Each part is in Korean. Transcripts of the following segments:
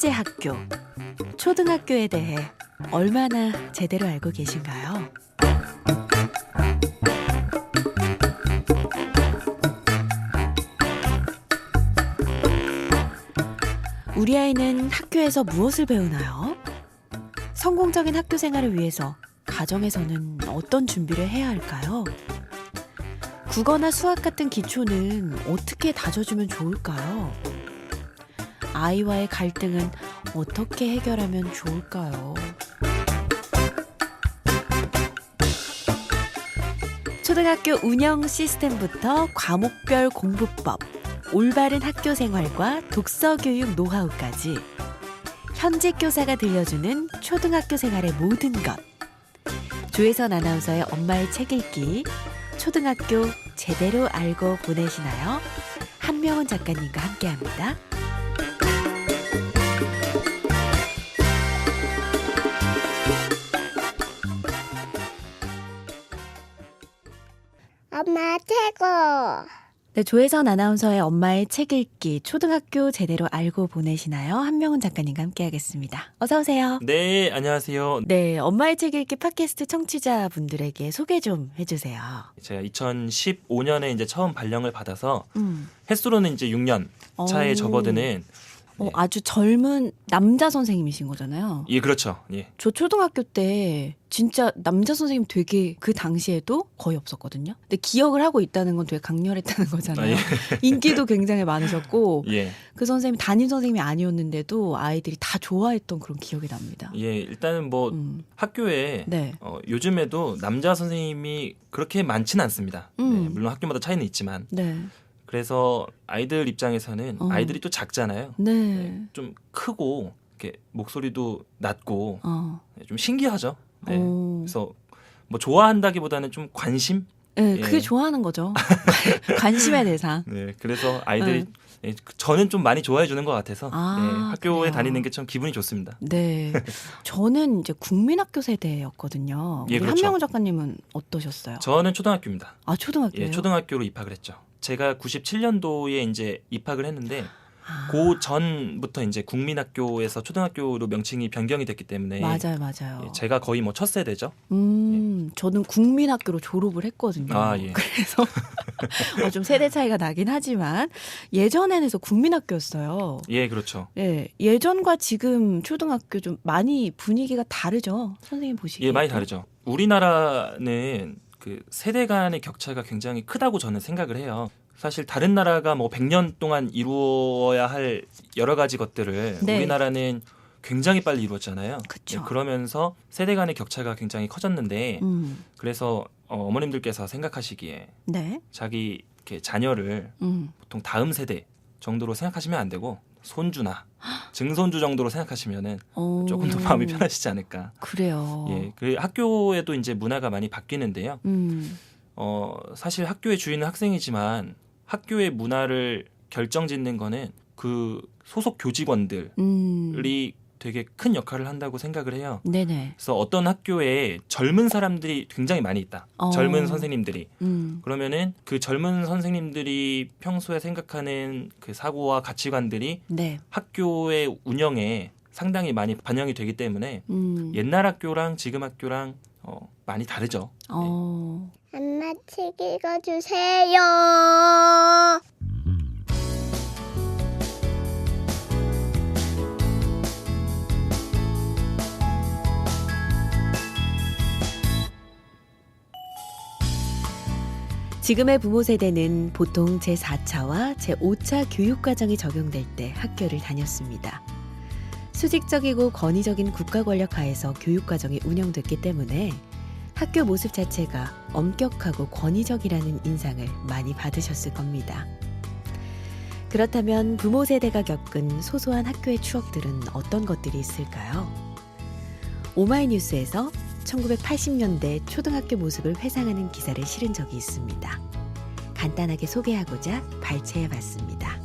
번째 학교, 초등학교에 대해 얼마나 제대로 알고 계신가요? 우리 아이는 학교에서 무엇을 배우나요? 성공적인 학교 생활을 위해서 가정에서는 어떤 준비를 해야 할까요? 국어나 수학 같은 기초는 어떻게 다져주면 좋을까요? 아이와의 갈등은 어떻게 해결하면 좋을까요? 초등학교 운영 시스템부터 과목별 공부법, 올바른 학교 생활과 독서 교육 노하우까지 현직 교사가 들려주는 초등학교 생활의 모든 것. 조혜선 아나운서의 엄마의 책 읽기, 초등학교 제대로 알고 보내시나요? 한명훈 작가님과 함께합니다. 엄마 최고. 네, 조혜선 아나운서의 엄마의 책 읽기, 초등학교 제대로 알고 보내시나요? 한명훈 작가님과 함께하겠습니다. 어서 오세요. 네, 안녕하세요. 네, 엄마의 책 읽기 팟캐스트 청취자분들에게 소개 좀 해주세요. 제가 2015년에 이제 처음 발령을 받아서 횟수로는 이제 6년 차에 오. 접어드는 아주 젊은 남자 선생님이신 거잖아요. 예, 그렇죠. 예. 저 초등학교 때 진짜 남자 선생님 되게 그 당시에도 거의 없었거든요. 근데 기억을 하고 있다는 건 되게 강렬했다는 거잖아요. 예. 인기도 굉장히 많으셨고 예. 그 선생님 담임 선생님이 아니었는데도 아이들이 다 좋아했던 그런 기억이 납니다. 예, 일단은 뭐 학교에 네. 요즘에도 남자 선생님이 그렇게 많지는 않습니다. 네, 물론 학교마다 차이는 있지만 네. 그래서 아이들 입장에서는 아이들이 또 작잖아요. 네. 네, 좀 크고 이렇게 목소리도 낮고 네, 좀 신기하죠. 네. 그래서 뭐 좋아한다기보다는 좀 관심? 네, 예. 그게 좋아하는 거죠. 관심의 대상. 네, 그래서 아이들이 예, 저는 좀 많이 좋아해 주는 것 같아서 네, 학교에 그래요. 다니는 게 참 기분이 좋습니다. 네. 저는 이제 국민학교 세대였거든요. 예, 우리 그렇죠. 한명훈 작가님은 어떠셨어요? 저는 초등학교입니다. 아, 초등학교요? 예, 초등학교로 입학을 했죠. 제가 97년도에 이제 입학을 했는데 아, 그 전부터 이제 국민학교에서 초등학교로 명칭이 변경이 됐기 때문에 맞아요. 예, 제가 거의 뭐 첫 세대죠. 저는 국민학교로 졸업을 했거든요. 아, 예. 그래서 좀 세대 차이가 나긴 하지만 예전에는 저 국민학교였어요. 예, 그렇죠. 예, 예전과 지금 초등학교 좀 많이 분위기가 다르죠. 선생님 보시기에. 예, 많이 다르죠. 우리나라는 그 세대 간의 격차가 굉장히 크다고 저는 생각을 해요. 사실 다른 나라가 뭐 100년 동안 이루어야 할 여러 가지 것들을 네. 우리나라는 굉장히 빨리 이루었잖아요. 그쵸. 예, 그러면서 세대 간의 격차가 굉장히 커졌는데 그래서 어머님들께서 생각하시기에 네. 자기 이렇게 자녀를 보통 다음 세대 정도로 생각하시면 안 되고 손주나 증손주 정도로 생각하시면은 조금 더 마음이 편하시지 않을까. 그래요. 예, 그 학교에도 이제 문화가 많이 바뀌는데요. 사실 학교의 주인은 학생이지만 학교의 문화를 결정짓는 거는 그 소속 교직원들이 되게 큰 역할을 한다고 생각을 해요. 네네. 그래서 어떤 학교에 젊은 사람들이 굉장히 많이 있다. 젊은 선생님들이. 그러면은 그 젊은 선생님들이 평소에 생각하는 그 사고와 가치관들이 네. 학교의 운영에 상당히 많이 반영이 되기 때문에 옛날 학교랑 지금 학교랑 많이 다르죠. 엄마 책 읽어주세요. 지금의 부모 세대는 보통 제4차와 제5차 교육과정이 적용될 때 학교를 다녔습니다. 수직적이고 권위적인 국가 권력 하에서 교육과정이 운영됐기 때문에 학교 모습 자체가 엄격하고 권위적이라는 인상을 많이 받으셨을 겁니다. 그렇다면 부모 세대가 겪은 소소한 학교의 추억들은 어떤 것들이 있을까요? 오마이뉴스에서 1980년대 초등학교 모습을 회상하는 기사를 실은 적이 있습니다. 간단하게 소개하고자 발췌해봤습니다.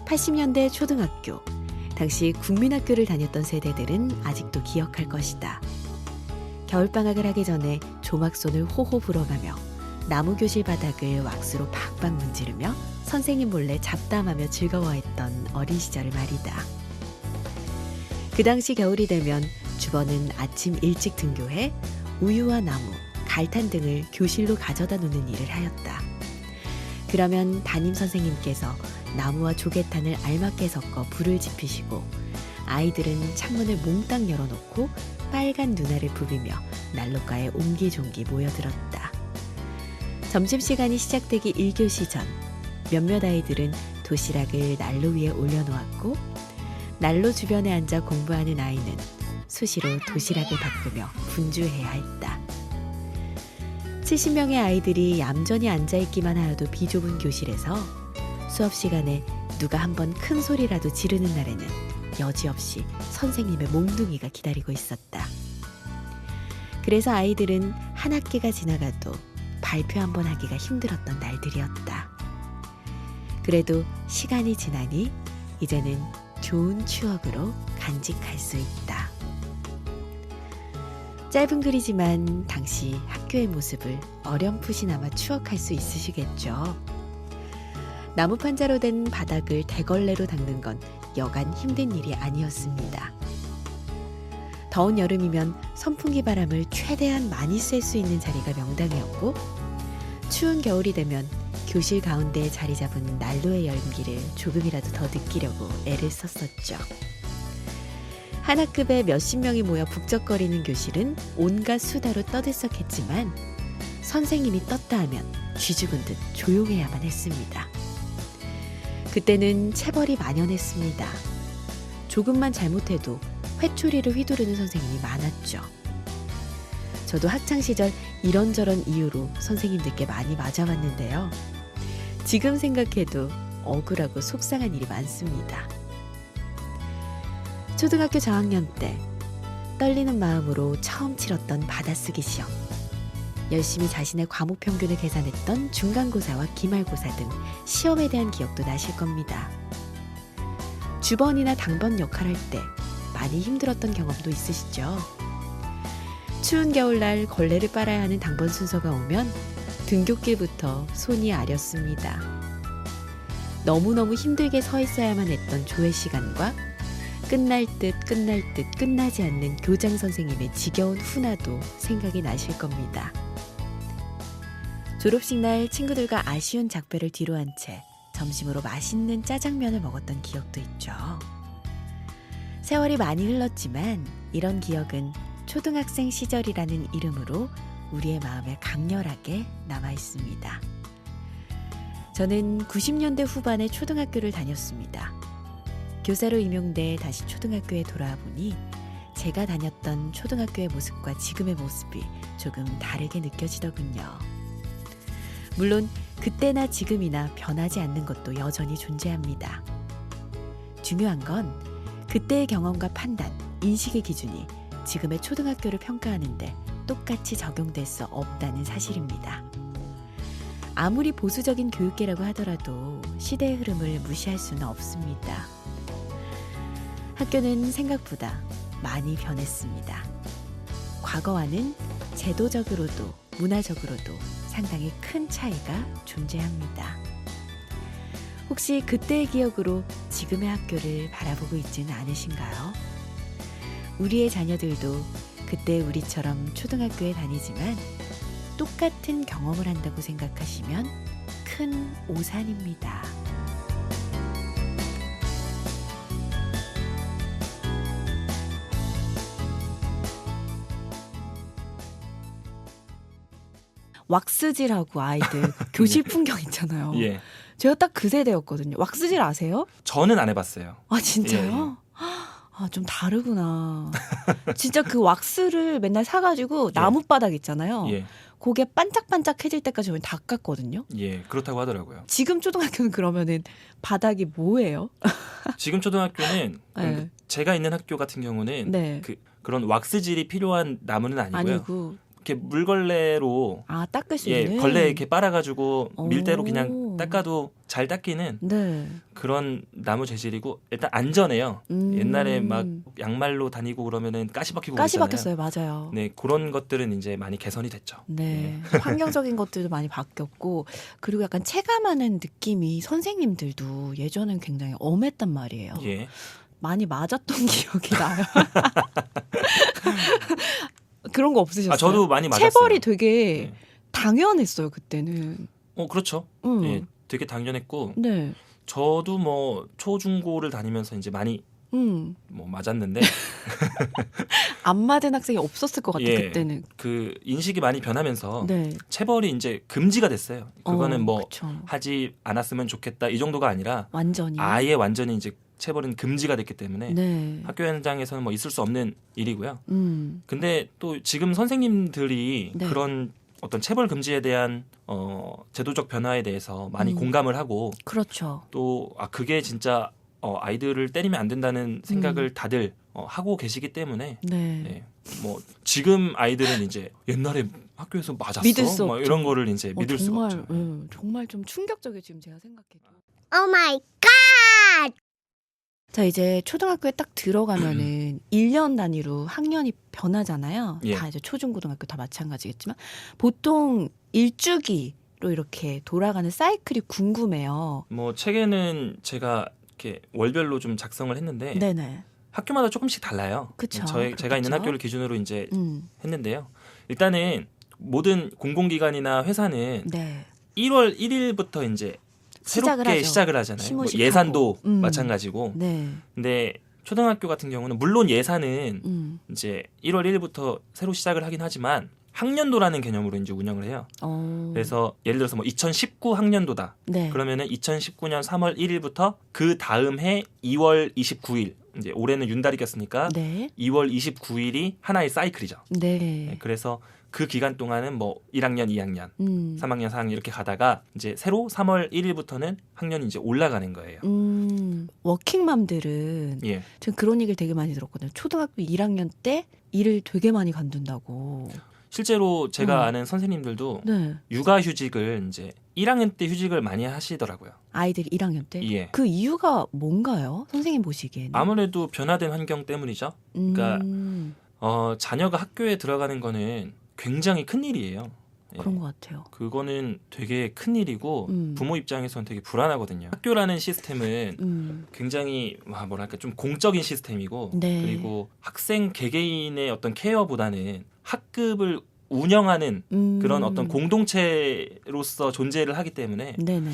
80년대 초등학교, 당시 국민학교를 다녔던 세대들은 아직도 기억할 것이다. 겨울방학을 하기 전에 조막손을 호호 불어가며 나무 교실 바닥을 왁스로 팍팍 문지르며 선생님 몰래 잡담하며 즐거워했던 어린 시절을 말이다. 그 당시 겨울이 되면 주번은 아침 일찍 등교해 우유와 나무, 갈탄 등을 교실로 가져다 놓는 일을 하였다. 그러면 담임 선생님께서 나무와 조개탄을 알맞게 섞어 불을 지피시고 아이들은 창문을 몽땅 열어놓고 빨간 눈알을 부비며 난로가에 옹기종기 모여들었다. 점심시간이 시작되기 1교시 전 몇몇 아이들은 도시락을 난로 위에 올려놓았고 난로 주변에 앉아 공부하는 아이는 수시로 도시락을 바꾸며 분주해야 했다. 70명의 아이들이 얌전히 앉아있기만 하여도 비좁은 교실에서 수업 시간에 누가 한번 큰 소리라도 지르는 날에는 여지없이 선생님의 몽둥이가 기다리고 있었다. 그래서 아이들은 한 학기가 지나가도 발표 한 번 하기가 힘들었던 날들이었다. 그래도 시간이 지나니 이제는 좋은 추억으로 간직할 수 있다. 짧은 글이지만 당시 학교의 모습을 어렴풋이나마 추억할 수 있으시겠죠. 나무 판자로 된 바닥을 대걸레로 닦는 건 여간 힘든 일이 아니었습니다. 더운 여름이면 선풍기 바람을 최대한 많이 쐴 수 있는 자리가 명당이었고 추운 겨울이 되면 교실 가운데에 자리 잡은 난로의 열기를 조금이라도 더 느끼려고 애를 썼었죠. 한 학급에 몇십 명이 모여 북적거리는 교실은 온갖 수다로 떠들썩했지만 선생님이 떴다 하면 쥐 죽은 듯 조용해야만 했습니다. 그때는 체벌이 만연했습니다. 조금만 잘못해도 회초리를 휘두르는 선생님이 많았죠. 저도 학창시절 이런저런 이유로 선생님들께 많이 맞아봤는데요. 지금 생각해도 억울하고 속상한 일이 많습니다. 초등학교 저학년 때 떨리는 마음으로 처음 치렀던 받아쓰기 시험, 열심히 자신의 과목 평균을 계산했던 중간고사와 기말고사 등 시험에 대한 기억도 나실 겁니다. 주번이나 당번 역할할 때 많이 힘들었던 경험도 있으시죠? 추운 겨울날 걸레를 빨아야 하는 당번 순서가 오면 등굣길부터 손이 아렸습니다. 너무너무 힘들게 서 있어야만 했던 조회 시간과 끝날 듯 끝나지 않는 교장 선생님의 지겨운 훈화도 생각이 나실 겁니다. 졸업식 날 친구들과 아쉬운 작별을 뒤로 한 채 점심으로 맛있는 짜장면을 먹었던 기억도 있죠. 세월이 많이 흘렀지만 이런 기억은 초등학생 시절이라는 이름으로 우리의 마음에 강렬하게 남아 있습니다. 저는 90년대 후반에 초등학교를 다녔습니다. 교사로 임용돼 다시 초등학교에 돌아와 보니 제가 다녔던 초등학교의 모습과 지금의 모습이 조금 다르게 느껴지더군요. 물론 그때나 지금이나 변하지 않는 것도 여전히 존재합니다. 중요한 건 그때의 경험과 판단, 인식의 기준이 지금의 초등학교를 평가하는데 똑같이 적용될 수 없다는 사실입니다. 아무리 보수적인 교육계라고 하더라도 시대의 흐름을 무시할 수는 없습니다. 학교는 생각보다 많이 변했습니다. 과거와는 제도적으로도 문화적으로도 상당히 큰 차이가 존재합니다. 혹시 그때의 기억으로 지금의 학교를 바라보고 있지는 않으신가요? 우리의 자녀들도 그때 우리처럼 초등학교에 다니지만 똑같은 경험을 한다고 생각하시면 큰 오산입니다. 왁스질하고 아이들 교실 풍경 있잖아요. 예. 제가 딱 그 세대였거든요. 왁스질 아세요? 저는 안 해봤어요. 아 진짜요? 아, 좀 다르구나. 진짜 그 왁스를 맨날 사가지고 나무바닥 있잖아요. 예. 그게 반짝반짝해질 때까지 저는 닦았거든요. 예, 그렇다고 하더라고요. 지금 초등학교는 그러면은 바닥이 뭐예요? 지금 초등학교는 네. 제가 있는 학교 같은 경우는 네. 그런 왁스질이 필요한 나무는 아니고요. 아니고 이렇게 물걸레로 닦을 수 있는 걸레에 이렇게 빨아가지고 오. 밀대로 그냥 닦아도 잘 닦이는 네. 그런 나무 재질이고 일단 안전해요. 옛날에 막 양말로 다니고 그러면은 가시 박히고 가시 박혔어요. 맞아요. 네, 그런 것들은 이제 많이 개선이 됐죠. 네. 환경적인 것들도 많이 바뀌었고 그리고 약간 체감하는 느낌이 선생님들도 예전엔 굉장히 엄했단 말이에요. 예. 많이 맞았던 기억이 나요. 그런 거 없으셨어요? 저도 많이 맞았어요. 체벌이 되게 네. 당연했어요 그때는. 그렇죠. 예, 되게 당연했고 네. 저도 뭐 초중고를 다니면서 이제 많이 뭐 맞았는데 안 맞은 학생이 없었을 것 같아요. 예. 그때는. 그 인식이 많이 변하면서 네. 체벌이 이제 금지가 됐어요. 그거는 뭐 그쵸. 하지 않았으면 좋겠다 이 정도가 아니라 완전히. 아예 완전히 이제 체벌은 금지가 됐기 때문에 네. 학교 현장에서는 뭐 있을 수 없는 일이고요. 음. 근데 또 지금 선생님들이 네. 그런 어떤 체벌 금지에 대한 제도적 변화에 대해서 많이 공감을 하고 그렇죠. 또 그게 진짜 아이들을 때리면 안 된다는 생각을 다들 하고 계시기 때문에 네. 네. 뭐 지금 아이들은 이제 옛날에 학교에서 맞았어 믿을 수 뭐 없죠. 이런 거를 이제 믿을 정말, 수가 없죠. 정말 좀 충격적이에요. 지금 제가 생각해도. 오 마이 갓! 자, 이제 초등학교에 딱 들어가면은 1년 단위로 학년이 변하잖아요. 예. 다 이제 초중고등학교 다 마찬가지겠지만 보통 일주기로 이렇게 돌아가는 사이클이 궁금해요. 뭐 책에는 제가 이렇게 월별로 좀 작성을 했는데 네네. 학교마다 조금씩 달라요. 그쵸, 제가 있는 그렇겠죠. 학교를 기준으로 이제 음. 했는데요. 일단은 모든 공공기관이나 회사는 네. 1월 1일부터 이제 시작을 새롭게 하죠. 시작을 하잖아요. 뭐 시무식하고. 예산도 마찬가지고. 네. 근데 초등학교 같은 경우는 물론 예산은 이제 1월 1일부터 새로 시작을 하긴 하지만 학년도라는 개념으로 이제 운영을 해요. 그래서 예를 들어서 뭐 2019 학년도다. 네. 그러면은 2019년 3월 1일부터 그 다음 해 2월 29일 이제 올해는 윤달이 꼈으니까 네. 2월 29일이 하나의 사이클이죠. 네. 네, 그래서 그 기간 동안은 뭐 1학년, 2학년, 3학년, 4학년 이렇게 가다가 이제 새로 3월 1일부터는 학년이 이제 올라가는 거예요. 워킹맘들은 예. 전 그런 얘기를 되게 많이 들었거든요. 초등학교 1학년 때 일을 되게 많이 관둔다고. 실제로 제가 아는 선생님들도 네. 육아휴직을 이제 1학년 때 휴직을 많이 하시더라고요. 아이들이 1학년 때? 예. 그 이유가 뭔가요? 선생님 보시기에는. 아무래도 변화된 환경 때문이죠. 그러니까 자녀가 학교에 들어가는 거는 굉장히 큰 일이에요. 예. 그런 것 같아요. 그거는 되게 큰 일이고 부모 입장에서는 되게 불안하거든요. 학교라는 시스템은 굉장히 뭐랄까 좀 공적인 시스템이고 네. 그리고 학생 개개인의 어떤 케어보다는 학급을 운영하는 그런 어떤 공동체로서 존재를 하기 때문에 네네.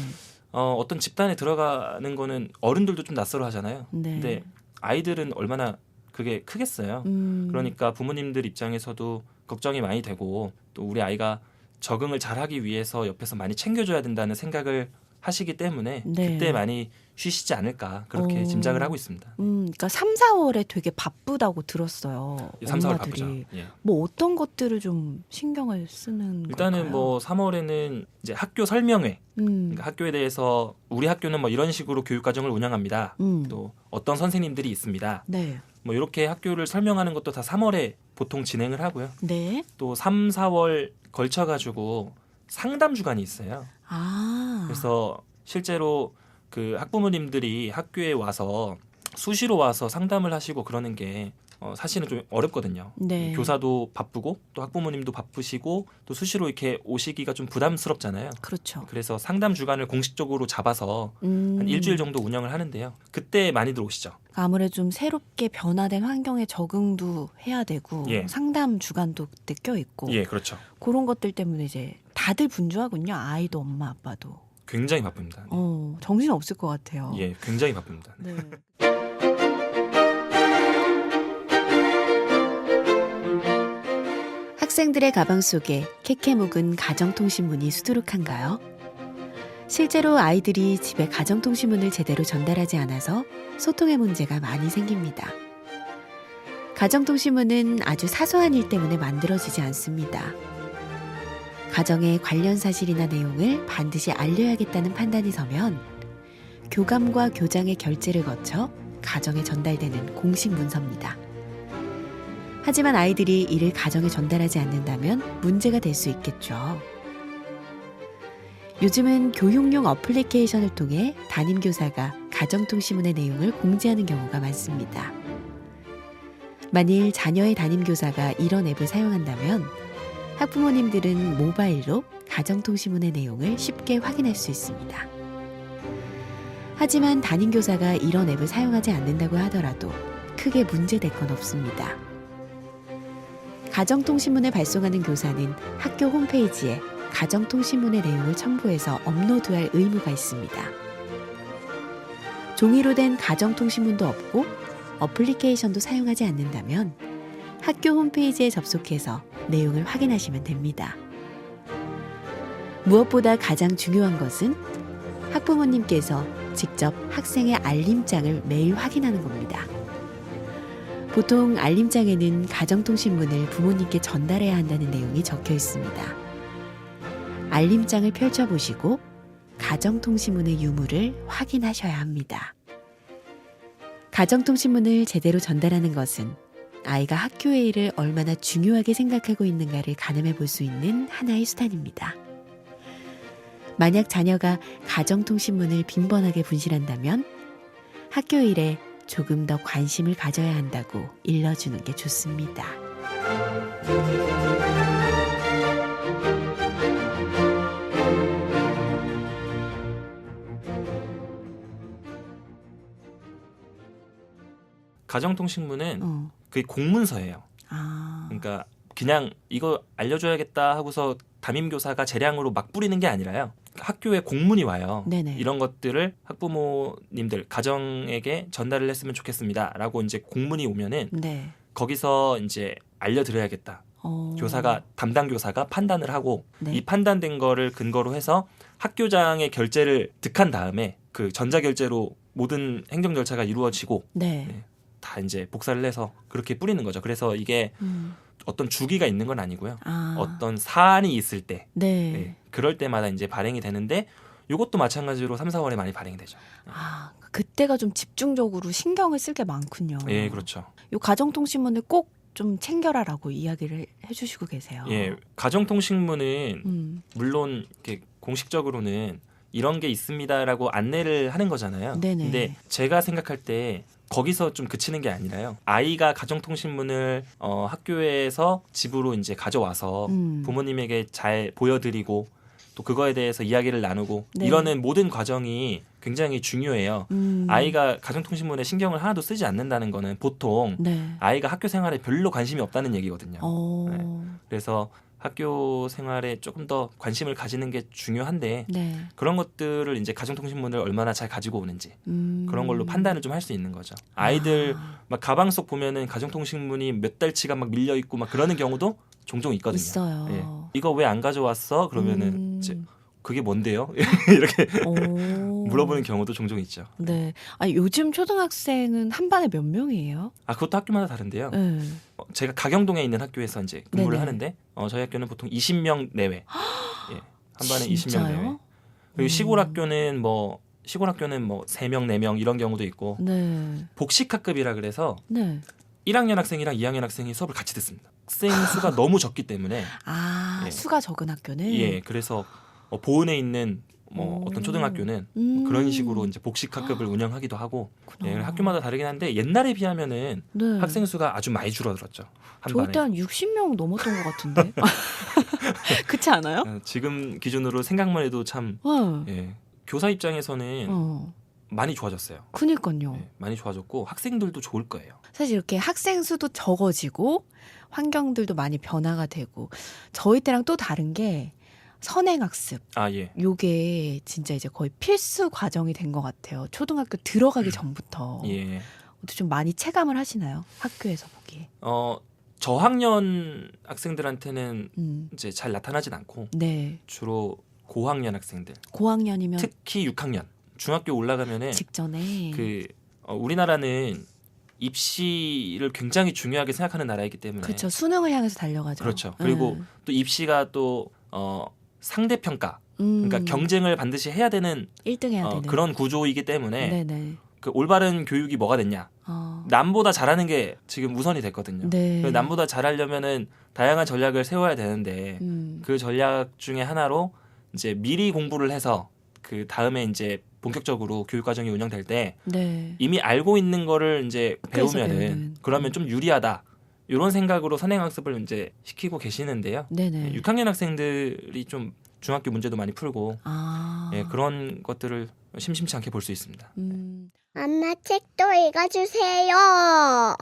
어떤 집단에 들어가는 거는 어른들도 좀 낯설어 하잖아요. 네. 근데 아이들은 얼마나 그게 크겠어요. 그러니까 부모님들 입장에서도 걱정이 많이 되고 또 우리 아이가 적응을 잘하기 위해서 옆에서 많이 챙겨줘야 된다는 생각을 하시기 때문에 네. 그때 많이 쉬시지 않을까 그렇게 짐작을 하고 있습니다. 그러니까 3, 4월에 되게 바쁘다고 들었어요. 3, 4월 엄마들이. 바쁘죠. 예. 뭐 어떤 것들을 좀 신경을 쓰는 일단은 걸까요? 뭐 3월에는 이제 학교 설명회, 그러니까 학교에 대해서 우리 학교는 뭐 이런 식으로 교육 과정을 운영합니다. 또 어떤 선생님들이 있습니다. 네. 뭐 이렇게 학교를 설명하는 것도 다 3월에 보통 진행을 하고요. 네. 또 3, 4월 걸쳐 가지고 상담 주간이 있어요. 그래서 실제로 그 학부모님들이 학교에 와서 수시로 와서 상담을 하시고 그러는 게 사실은 좀 어렵거든요. 네. 교사도 바쁘고 또 학부모님도 바쁘시고 또 수시로 이렇게 오시기가 좀 부담스럽잖아요. 그렇죠. 그래서 상담 주간을 공식적으로 잡아서 한 일주일 정도 운영을 하는데요. 그때 많이들 오시죠. 아무래도 좀 새롭게 변화된 환경에 적응도 해야 되고 예. 상담 주간도 그때 껴있고 예, 그렇죠. 그런 것들 때문에 이제 다들 분주하군요. 아이도 엄마 아빠도. 굉장히 바쁩니다. 네. 정신 없을 것 같아요. 예, 굉장히 바쁩니다. 네. 네. 학생들의 가방 속에 캐캐 묵은 가정통신문이 수두룩한가요? 실제로 아이들이 집에 가정통신문을 제대로 전달하지 않아서 소통의 문제가 많이 생깁니다. 가정통신문은 아주 사소한 일 때문에 만들어지지 않습니다. 가정의 관련 사실이나 내용을 반드시 알려야겠다는 판단이 서면 교감과 교장의 결재를 거쳐 가정에 전달되는 공식 문서입니다. 하지만 아이들이 이를 가정에 전달하지 않는다면 문제가 될 수 있겠죠. 요즘은 교육용 어플리케이션을 통해 담임교사가 가정통신문의 내용을 공지하는 경우가 많습니다. 만일 자녀의 담임교사가 이런 앱을 사용한다면 학부모님들은 모바일로 가정통신문의 내용을 쉽게 확인할 수 있습니다. 하지만 담임 교사가 이런 앱을 사용하지 않는다고 하더라도 크게 문제될 건 없습니다. 가정통신문을 발송하는 교사는 학교 홈페이지에 가정통신문의 내용을 첨부해서 업로드할 의무가 있습니다. 종이로 된 가정통신문도 없고 어플리케이션도 사용하지 않는다면 학교 홈페이지에 접속해서 내용을 확인하시면 됩니다. 무엇보다 가장 중요한 것은 학부모님께서 직접 학생의 알림장을 매일 확인하는 겁니다. 보통 알림장에는 가정통신문을 부모님께 전달해야 한다는 내용이 적혀 있습니다. 알림장을 펼쳐보시고 가정통신문의 유무를 확인하셔야 합니다. 가정통신문을 제대로 전달하는 것은 아이가 학교의 일을 얼마나 중요하게 생각하고 있는가를 가늠해 볼 수 있는 하나의 수단입니다. 만약 자녀가 가정통신문을 빈번하게 분실한다면 학교 일에 조금 더 관심을 가져야 한다고 일러주는 게 좋습니다. 가정통신문은 그게 공문서예요. 그러니까 그냥 이거 알려줘야겠다 하고서 담임교사가 재량으로 막 뿌리는 게 아니라요. 학교에 공문이 와요. 네네. 이런 것들을 학부모님들 가정에게 전달을 했으면 좋겠습니다라고 이제 공문이 오면은 네. 거기서 이제 알려드려야겠다. 교사가 담당 교사가 판단을 하고 네. 이 판단된 거를 근거로 해서 학교장의 결재를 득한 다음에 그 전자결재로 모든 행정 절차가 이루어지고 네. 다 이제 복사를 해서 그렇게 뿌리는 거죠. 그래서 이게 어떤 주기가 있는 건 아니고요. 어떤 사안이 있을 때 네. 그럴 때마다 이제 발행이 되는데 이것도 마찬가지로 3, 4월에 많이 발행이 되죠. 그때가 좀 집중적으로 신경을 쓸 게 많군요. 예, 그렇죠. 요 가정통신문을 꼭 좀 챙겨라라고 이야기를 해주시고 계세요. 예, 가정통신문은 물론 이렇게 공식적으로는 이런 게 있습니다라고 안내를 하는 거잖아요. 네네. 근데 제가 생각할 때 거기서 좀 그치는 게 아니라요. 아이가 가정통신문을 학교에서 집으로 이제 가져와서 부모님에게 잘 보여드리고 또 그거에 대해서 이야기를 나누고 네. 이러는 모든 과정이 굉장히 중요해요. 아이가 가정통신문에 신경을 하나도 쓰지 않는다는 거는 보통 네. 아이가 학교 생활에 별로 관심이 없다는 얘기거든요. 어. 네. 그래서 학교 생활에 조금 더 관심을 가지는 게 중요한데 네. 그런 것들을 이제 가정통신문을 얼마나 잘 가지고 오는지 그런 걸로 판단을 좀 할 수 있는 거죠. 아이들 막 가방 속 보면은 가정통신문이 몇 달치가 막 밀려 있고 막 그러는 경우도 종종 있거든요. 있어요. 예. 이거 왜 안 가져왔어? 그러면은 이제 그게 뭔데요? 이렇게 물어보는 경우도 종종 있죠. 네. 아니, 요즘 초등학생은 한 반에 몇 명이에요? 그것도 학교마다 다른데요. 네. 제가 가경동에 있는 학교에서 이제 근무를 네네. 하는데 저희 학교는 보통 20명 내외. 예. 한 반에 20명 진짜요? 내외. 그리고 시골 학교는 뭐 3명, 4명 이런 경우도 있고 네. 복식학급이라 그래서 네. 1학년 학생이랑 2학년 학생이 수업을 같이 듣습니다. 학생 수가 너무 적기 때문에 예. 수가 적은 학교는? 예, 그래서 보은에 있는 어떤 초등학교는 그런 식으로 이제 복식학급을 운영하기도 하고 예, 학교마다 다르긴 한데 옛날에 비하면은 네. 학생 수가 아주 많이 줄어들었죠. 한 저희 반에. 때 한 60명 넘었던 것 같은데. 그렇지 않아요? 지금 기준으로 생각만 해도 참 예, 교사 입장에서는 많이 좋아졌어요. 그니까요. 예, 많이 좋아졌고 학생들도 좋을 거예요. 사실 이렇게 학생 수도 적어지고 환경들도 많이 변화가 되고 저희 때랑 또 다른 게 선행학습. 예. 요게 진짜 이제 거의 필수 과정이 된 것 같아요. 초등학교 들어가기 전부터. 예. 좀 많이 체감을 하시나요? 학교에서 보기에. 저학년 학생들한테는 이제 잘 나타나진 않고 네. 주로 고학년 학생들. 고학년이면 특히 6학년. 중학교 올라가면은 직전에 우리나라는 입시를 굉장히 중요하게 생각하는 나라이기 때문에 그렇죠. 수능을 향해서 달려가죠. 그렇죠. 그리고 또 입시가 또 상대 평가, 그러니까 경쟁을 반드시 해야 되는 1등 해야 되는 그런 구조이기 때문에 네네. 그 올바른 교육이 뭐가 됐냐? 남보다 잘하는 게 지금 우선이 됐거든요. 네. 그래서 남보다 잘하려면은 다양한 전략을 세워야 되는데 그 전략 중에 하나로 이제 미리 공부를 해서 그 다음에 이제 본격적으로 교육 과정이 운영될 때 네. 이미 알고 있는 거를 이제 학교에서 배우면은 배우는. 그러면 좀 유리하다. 이런 생각으로 선행학습을 이제 시키고 계시는데요. 네네. 6학년 학생들이 좀 중학교 문제도 많이 풀고 아. 예, 그런 것들을 심심치 않게 볼 수 있습니다. 엄마 책도 읽어주세요.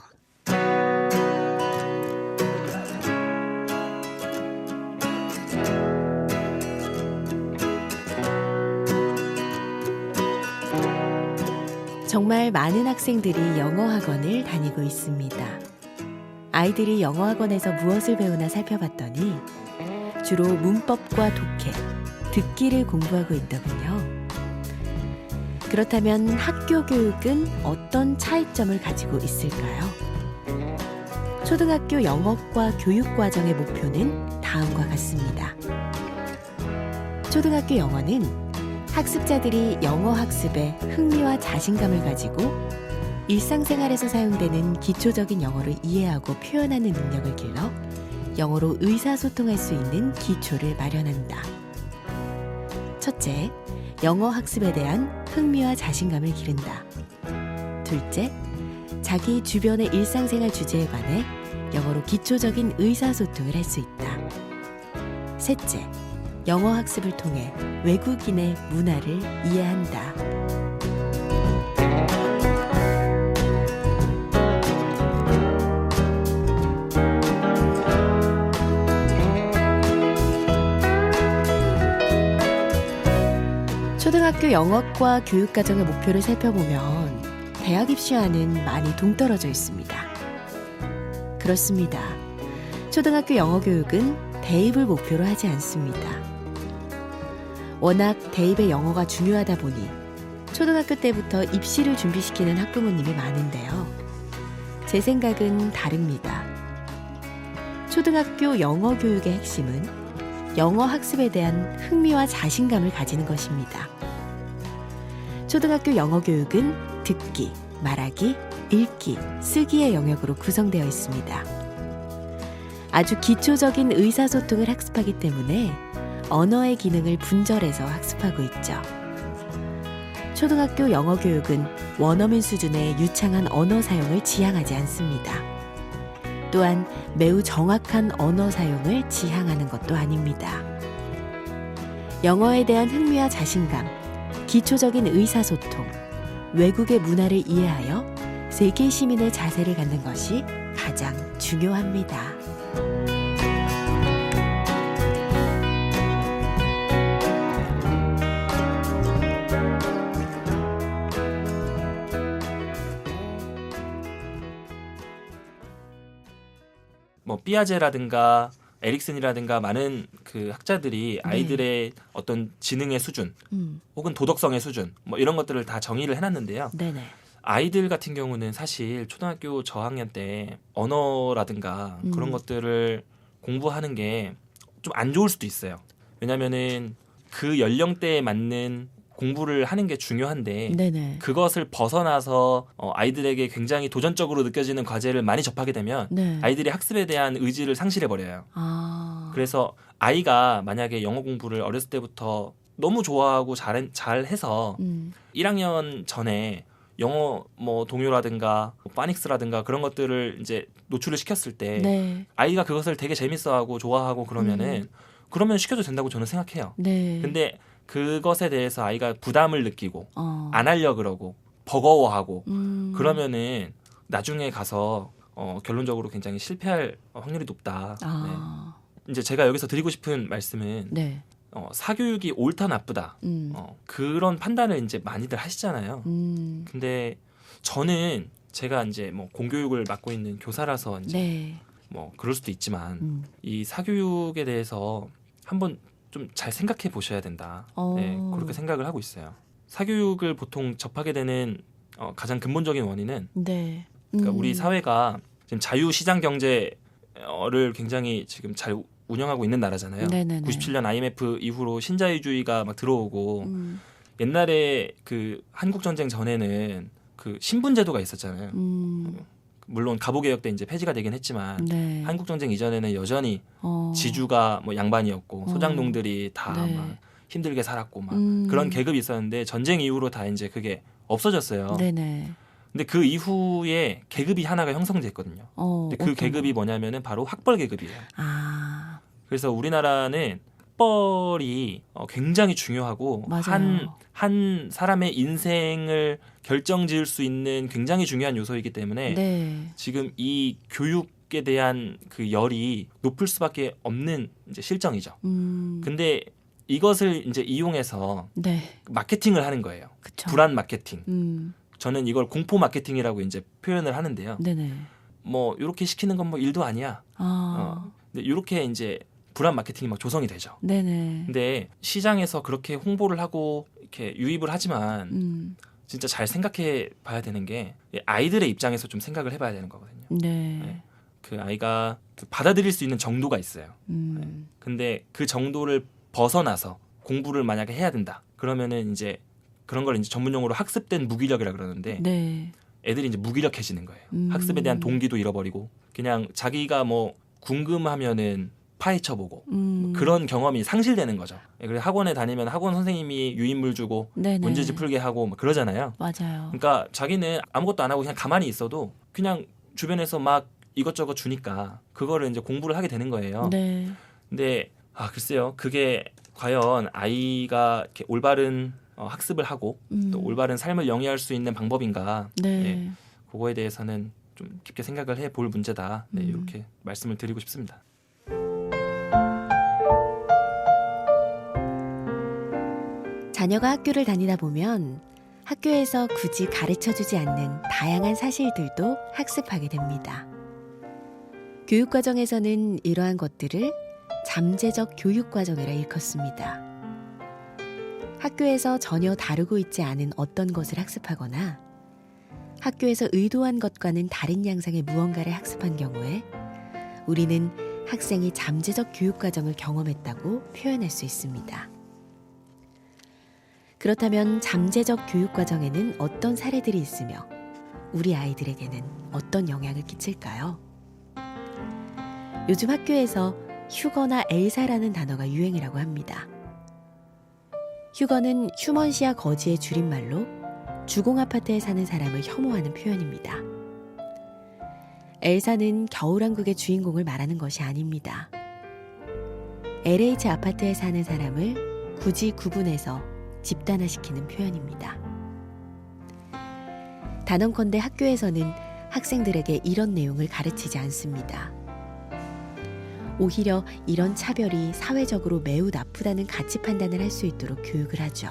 정말 많은 학생들이 영어 학원을 다니고 있습니다. 아이들이 영어 학원에서 무엇을 배우나 살펴봤더니 주로 문법과 독해, 듣기를 공부하고 있더군요. 그렇다면 학교 교육은 어떤 차이점을 가지고 있을까요? 초등학교 영어과 교육과정의 목표는 다음과 같습니다. 초등학교 영어는 학습자들이 영어 학습에 흥미와 자신감을 가지고 일상생활에서 사용되는 기초적인 영어를 이해하고 표현하는 능력을 길러 영어로 의사소통할 수 있는 기초를 마련한다. 첫째, 영어 학습에 대한 흥미와 자신감을 기른다. 둘째, 자기 주변의 일상생활 주제에 관해 영어로 기초적인 의사소통을 할 수 있다. 셋째, 영어 학습을 통해 외국인의 문화를 이해한다. 초등학교 영어과 교육과정의 목표를 살펴보면 대학 입시와는 많이 동떨어져 있습니다. 그렇습니다. 초등학교 영어 교육은 대입을 목표로 하지 않습니다. 워낙 대입의 영어가 중요하다 보니 초등학교 때부터 입시를 준비시키는 학부모님이 많은데요. 제 생각은 다릅니다. 초등학교 영어 교육의 핵심은 영어 학습에 대한 흥미와 자신감을 가지는 것입니다. 초등학교 영어 교육은 듣기, 말하기, 읽기, 쓰기의 영역으로 구성되어 있습니다. 아주 기초적인 의사소통을 학습하기 때문에 언어의 기능을 분절해서 학습하고 있죠. 초등학교 영어 교육은 원어민 수준의 유창한 언어 사용을 지향하지 않습니다. 또한 매우 정확한 언어 사용을 지향하는 것도 아닙니다. 영어에 대한 흥미와 자신감, 기초적인 의사소통, 외국의 문화를 이해하여 세계 시민의 자세를 갖는 것이 가장 중요합니다. 뭐 삐아제라든가 에릭슨이라든가 많은 그 학자들이 아이들의 어떤 지능의 수준 혹은 도덕성의 수준 뭐 이런 것들을 다 정의를 해놨는데요. 네네. 아이들 같은 경우는 사실 초등학교 저학년 때 언어라든가 그런 것들을 공부하는 게 좀 안 좋을 수도 있어요. 왜냐면은 그 연령대에 맞는 공부를 하는 게 중요한데 네네. 그것을 벗어나서 아이들에게 굉장히 도전적으로 느껴지는 과제를 많이 접하게 되면 네. 아이들이 학습에 대한 의지를 상실해버려요. 아. 그래서 아이가 만약에 영어 공부를 어렸을 때부터 너무 좋아하고 잘해서 1학년 전에 영어 뭐 동요라든가 파닉스라든가 그런 것들을 이제 노출을 시켰을 때 네. 아이가 그것을 되게 재밌어하고 좋아하고 그러면은 그러면 시켜도 된다고 저는 생각해요. 네. 근데 그것에 대해서 아이가 부담을 느끼고 어. 안 하려 그러고 버거워하고 음. 그러면은 나중에 가서 결론적으로 굉장히 실패할 확률이 높다. 아. 네. 이제 제가 여기서 드리고 싶은 말씀은 네. 사교육이 옳다 나쁘다 그런 판단을 이제 많이들 하시잖아요. 근데 저는 제가 이제 뭐 공교육을 맡고 있는 교사라서 이제 네. 뭐 그럴 수도 있지만 이 사교육에 대해서 한번 좀 잘 생각해 보셔야 된다. 네, 그렇게 생각을 하고 있어요. 사교육을 보통 접하게 되는 가장 근본적인 원인은 네. 그러니까 우리 사회가 지금 자유시장 경제를 굉장히 지금 잘 운영하고 있는 나라잖아요. 네네네. 97년 IMF 이후로 신자유주의가 막 들어오고 옛날에 그 한국 전쟁 전에는 그 신분 제도가 있었잖아요. 물론 갑오개혁 때 이제 폐지가 되긴 했지만 네. 한국 전쟁 이전에는 여전히 지주가 뭐 양반이었고 소장농들이 다 네. 막 힘들게 살았고 막 그런 계급이 있었는데 전쟁 이후로 다 이제 그게 없어졌어요. 네네. 근데 그 이후에 계급이 하나가 형성됐거든요. 근데 그 어떤 계급이 뭐냐면은 바로 학벌 계급이에요. 아. 그래서 우리나라는 학벌이 굉장히 중요하고 맞아요. 한 사람의 인생을 결정지을 수 있는 굉장히 중요한 요소이기 때문에 네. 지금 이 교육에 대한 그 열이 높을 수밖에 없는 이제 실정이죠. 근데 이것을 이제 이용해서 네. 마케팅을 하는 거예요. 그쵸. 불안 마케팅. 저는 이걸 공포 마케팅이라고 이제 표현을 하는데요. 네네. 뭐 이렇게 시키는 건 뭐 일도 아니야. 근데 이렇게 이제 불안 마케팅이 막 조성이 되죠. 네네. 근데 시장에서 그렇게 홍보를 하고 이렇게 유입을 하지만 진짜 잘 생각해 봐야 되는 게 아이들의 입장에서 좀 생각을 해봐야 되는 거거든요. 네. 네. 그 아이가 받아들일 수 있는 정도가 있어요. 근데 그 정도를 벗어나서 공부를 만약에 해야 된다. 그러면은 이제 그런 걸 이제 전문용어로 학습된 무기력이라 그러는데 네. 애들이 이제 무기력해지는 거예요. 학습에 대한 동기도 잃어버리고 그냥 자기가 뭐 궁금하면은 파헤쳐보고 그런 경험이 상실되는 거죠. 그래서 학원에 다니면 학원 선생님이 유인물 주고 네네. 문제집 풀게 하고 막 그러잖아요. 맞아요. 그러니까 자기는 아무것도 안 하고 그냥 가만히 있어도 그냥 주변에서 막 이것저것 주니까 그거를 이제 공부를 하게 되는 거예요. 네. 근데 글쎄요. 그게 과연 아이가 이렇게 올바른 학습을 하고 또 올바른 삶을 영위할 수 있는 방법인가? 네. 네, 그거에 대해서는 좀 깊게 생각을 해볼 문제다. 네, 이렇게 말씀을 드리고 싶습니다. 자녀가 학교를 다니다 보면 학교에서 굳이 가르쳐주지 않는 다양한 사실들도 학습하게 됩니다. 교육과정에서는 이러한 것들을 잠재적 교육과정이라 일컫습니다. 학교에서 전혀 다루고 있지 않은 어떤 것을 학습하거나 학교에서 의도한 것과는 다른 양상의 무언가를 학습한 경우에 우리는 학생이 잠재적 교육과정을 경험했다고 표현할 수 있습니다. 그렇다면 잠재적 교육과정에는 어떤 사례들이 있으며 우리 아이들에게는 어떤 영향을 끼칠까요? 요즘 학교에서 휴거나 엘사라는 단어가 유행이라고 합니다. 휴거는 휴먼시아 거지의 줄임말로 주공아파트에 사는 사람을 혐오하는 표현입니다. 엘사는 겨울왕국의 주인공을 말하는 것이 아닙니다. LH 아파트에 사는 사람을 굳이 구분해서 집단화시키는 표현입니다. 단언컨대 학교에서는 학생들에게 이런 내용을 가르치지 않습니다. 오히려 이런 차별이 사회적으로 매우 나쁘다는 가치 판단을 할 수 있도록 교육을 하죠.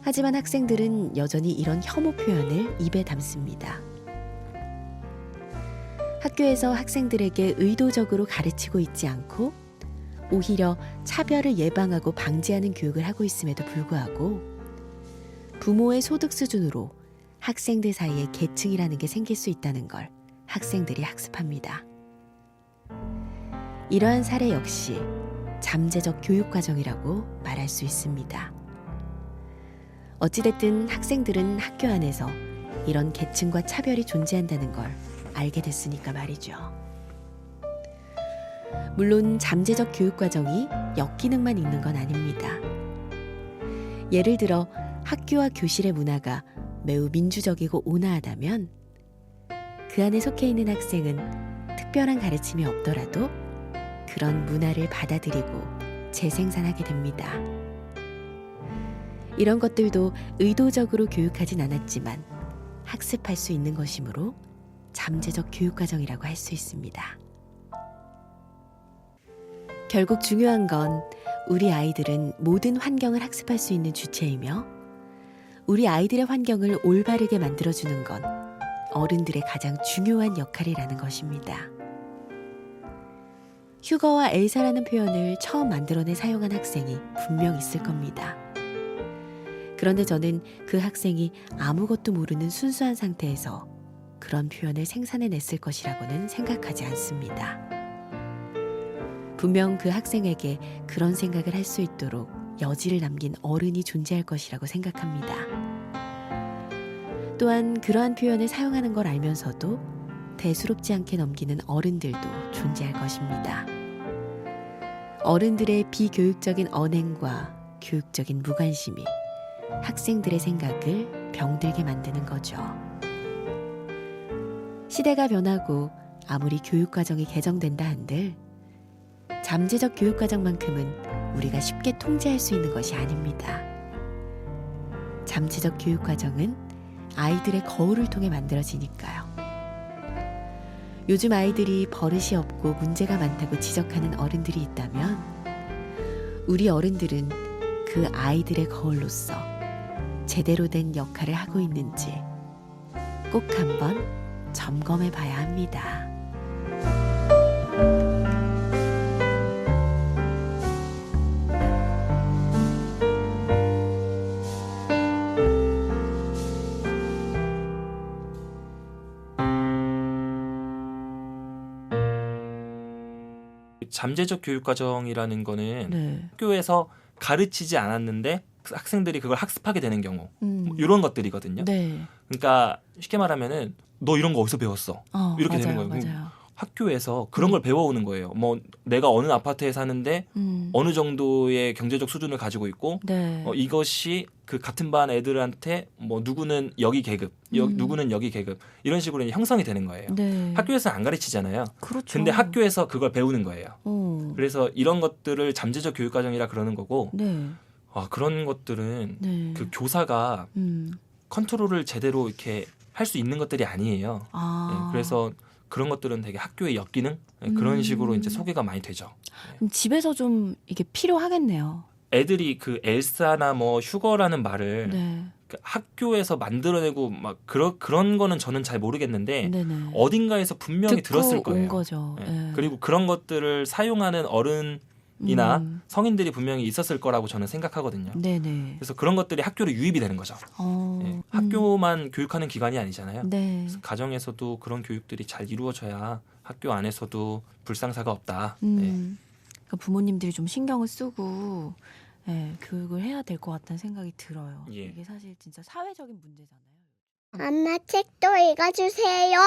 하지만 학생들은 여전히 이런 혐오 표현을 입에 담습니다. 학교에서 학생들에게 의도적으로 가르치고 있지 않고 오히려 차별을 예방하고 방지하는 교육을 하고 있음에도 불구하고 부모의 소득 수준으로 학생들 사이에 계층이라는 게 생길 수 있다는 걸 학생들이 학습합니다. 이러한 사례 역시 잠재적 교육과정이라고 말할 수 있습니다. 어찌됐든 학생들은 학교 안에서 이런 계층과 차별이 존재한다는 걸 알게 됐으니까 말이죠. 물론 잠재적 교육과정이 역기능만 있는 건 아닙니다. 예를 들어 학교와 교실의 문화가 매우 민주적이고 온화하다면 그 안에 속해 있는 학생은 특별한 가르침이 없더라도 그런 문화를 받아들이고 재생산하게 됩니다. 이런 것들도 의도적으로 교육하진 않았지만 학습할 수 있는 것이므로 잠재적 교육과정이라고 할 수 있습니다. 결국 중요한 건 우리 아이들은 모든 환경을 학습할 수 있는 주체이며 우리 아이들의 환경을 올바르게 만들어주는 건 어른들의 가장 중요한 역할이라는 것입니다. 휴거와 엘사라는 표현을 처음 만들어내 사용한 학생이 분명 있을 겁니다. 그런데 저는 그 학생이 아무것도 모르는 순수한 상태에서 그런 표현을 생산해냈을 것이라고는 생각하지 않습니다. 분명 그 학생에게 그런 생각을 할 수 있도록 여지를 남긴 어른이 존재할 것이라고 생각합니다. 또한 그러한 표현을 사용하는 걸 알면서도 대수롭지 않게 넘기는 어른들도 존재할 것입니다. 어른들의 비교육적인 언행과 교육적인 무관심이 학생들의 생각을 병들게 만드는 거죠. 시대가 변하고 아무리 교육과정이 개정된다 한들 잠재적 교육과정만큼은 우리가 쉽게 통제할 수 있는 것이 아닙니다. 잠재적 교육과정은 아이들의 거울을 통해 만들어지니까요. 요즘 아이들이 버릇이 없고 문제가 많다고 지적하는 어른들이 있다면 우리 어른들은 그 아이들의 거울로서 제대로 된 역할을 하고 있는지 꼭 한번 점검해 봐야 합니다. 잠재적 교육 과정이라는 거는 네. 학교에서 가르치지 않았는데 학생들이 그걸 학습하게 되는 경우 뭐 음. 이런 것들이거든요. 네. 그러니까 쉽게 말하면은 너 이런 거 어디서 배웠어? 이렇게 되는 맞아요, 거예요. 맞아요. 학교에서 그런 걸 배워오는 거예요. 뭐 내가 어느 아파트에 사는데 어느 정도의 경제적 수준을 가지고 있고 네. 이것이 그 같은 반 애들한테 뭐 누구는 여기 계급, 누구는 여기 계급 이런 식으로 이제 형성이 되는 거예요. 네. 학교에서는 안 가르치잖아요. 그렇죠. 근데 학교에서 그걸 배우는 거예요. 어. 그래서 이런 것들을 잠재적 교육 과정이라 그러는 거고 네. 그런 것들은 네. 그 교사가 컨트롤을 제대로 이렇게 할 수 있는 것들이 아니에요. 네, 그래서 그런 것들은 되게 학교의 역기능 그런 식으로 이제 소개가 많이 되죠. 그럼 집에서 좀 이게 필요하겠네요. 애들이 그 엘사나 뭐 휴거라는 말을 네. 그 학교에서 만들어내고 막 그런 거는 저는 잘 모르겠는데 네네. 어딘가에서 분명히 듣고 들었을 거예요. 온 거죠. 네. 네. 그리고 그런 것들을 사용하는 어른이나 성인들이 분명히 있었을 거라고 저는 생각하거든요. 네네. 그래서 그런 것들이 학교로 유입이 되는 거죠. 네. 학교만 교육하는 기관이 아니잖아요. 네. 그래서 가정에서도 그런 교육들이 잘 이루어져야 학교 안에서도 불상사가 없다. 네. 그러니까 부모님들이 좀 신경을 쓰고 네, 교육을 해야 될 것 같다는 생각이 들어요. 예. 이게 사실 진짜 사회적인 문제잖아요. 엄마 책도 읽어주세요.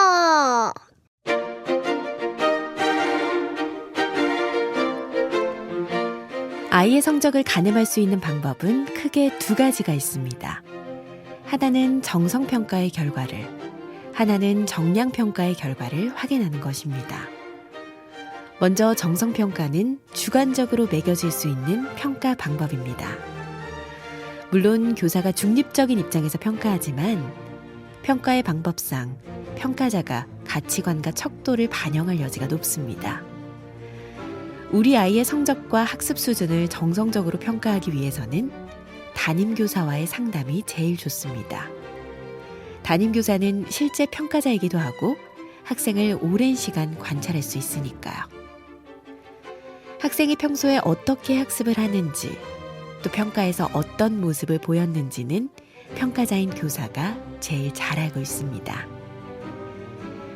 아이의 성적을 가늠할 수 있는 방법은 크게 두 가지가 있습니다. 하나는 정성평가의 결과를, 하나는 정량평가의 결과를 확인하는 것입니다. 먼저 정성평가는 주관적으로 매겨질 수 있는 평가 방법입니다. 물론 교사가 중립적인 입장에서 평가하지만 평가의 방법상 평가자가 가치관과 척도를 반영할 여지가 높습니다. 우리 아이의 성적과 학습 수준을 정성적으로 평가하기 위해서는 담임교사와의 상담이 제일 좋습니다. 담임교사는 실제 평가자이기도 하고 학생을 오랜 시간 관찰할 수 있으니까요. 학생이 평소에 어떻게 학습을 하는지, 또 평가에서 어떤 모습을 보였는지는 평가자인 교사가 제일 잘 알고 있습니다.